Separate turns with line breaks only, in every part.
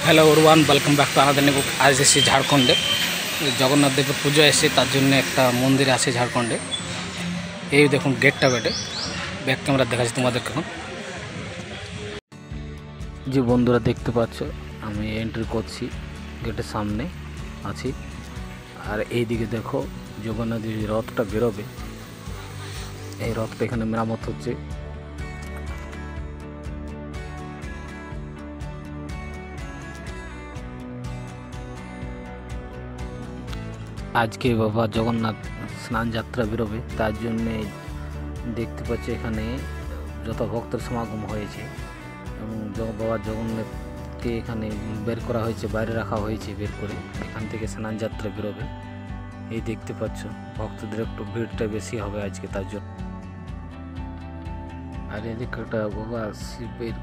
Hello everyone, welcome back to another new. आज एসেছি ঝাড়খণ্ডে জগন্নাথ দেবের পুজো এসেছে, তার জন্য একটা মন্দির আছে ঝাড়খণ্ডে। এই দেখুন গেটটা বেটে ব্যাক ক্যামেরা দেখাচ্ছি তোমাদেরকে। এখন যে বন্ধুরা দেখতে পাচ্ছ, আমি এন্ট্রি করছি, গেটের সামনে আছি। আর এইদিকে দেখো জগন্নাথ দেবের রথটা বেরোবে। এই রথটা এখানে মেরামত হচ্ছে। আজকে বাবা জগন্নাথ স্নান যাত্রা বেরোবে, তার জন্যে দেখতে পাচ্ছি এখানে যত ভক্তের সমাগম হয়েছে এবং বাবা জগন্নাথকে এখানে বের করা হয়েছে, বাইরে রাখা হয়েছে বের করে। এখান থেকে স্নান যাত্রা বেরোবে। এই দেখতে পাচ্ছ ভক্তদের একটু ভিড়টা বেশি হবে আজকে, তার জন্য। আর এদিকে একটা বাবা শিবের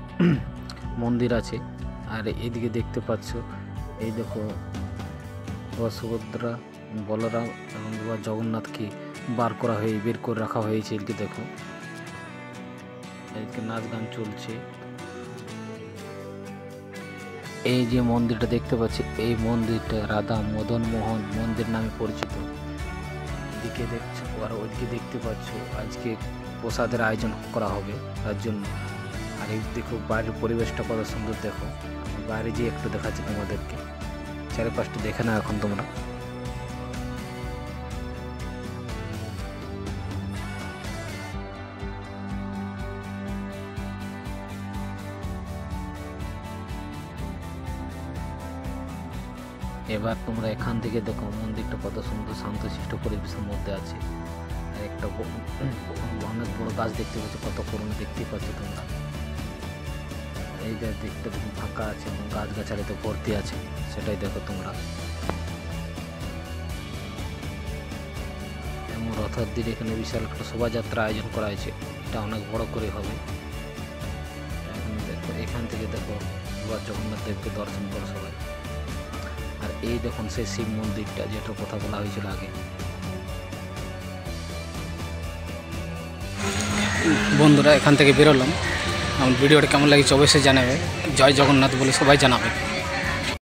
মন্দির আছে। আর এদিকে দেখতে পাচ্ছ, এই দেখো বাবা সুভদ্রা, বলরাম এবং বাবা জগন্নাথকে বার করা হয়ে বের করে রাখা হয়েছে। এদিকে দেখো, এদিকে নাচ গান চলছে। এই যে মন্দিরটা দেখতে পাচ্ছি, এই মন্দিরটা রাধা মদন মোহন মন্দির নামে পরিচিত। এদিকে দেখছো আর ওইদিকে দেখতে পাচ্ছ আজকে প্রসাদের আয়োজন করা হবে তার জন্য। আর এই দেখো বাইরের পরিবেশটা কত সুন্দর, দেখো বাইরে যে একটু দেখাচ্ছি তোমাদেরকে, চারিপাশটা দেখে না এখন তোমরা। এবার তোমরা এখান থেকে দেখো মন্দিরটা কত সুন্দর শান্তশিষ্ট পরিবেশের মধ্যে আছে। আর একটা অনেক বড় গাছ দেখতে পাচ্ছ, কত পুরনো দেখতেই পাচ্ছ তোমরা। এই যে দিকটা ফাঁকা আছে এবং গাছগাছালিতে ভর্তি আছে, সেটাই দেখো তোমরা। এবং রথের দিন এখানে বিশাল একটা শোভাযাত্রা আয়োজন করা হয়েছে, এটা অনেক বড় করে হবে। দেখো এখান থেকে দেখো জগন্নাথ দেবকে দর্শন করো সবাই। আর এই দেখুন সেই শিব মন্দিরটা, যেটার কথা বলা হয়েছিল আগে। বন্ধুরা এখান থেকে বেরোলাম। আমার ভিডিওটা কেমন লাগছে অবশ্যই জানাবে। জয় জগন্নাথ বলে সবাই জানাবে।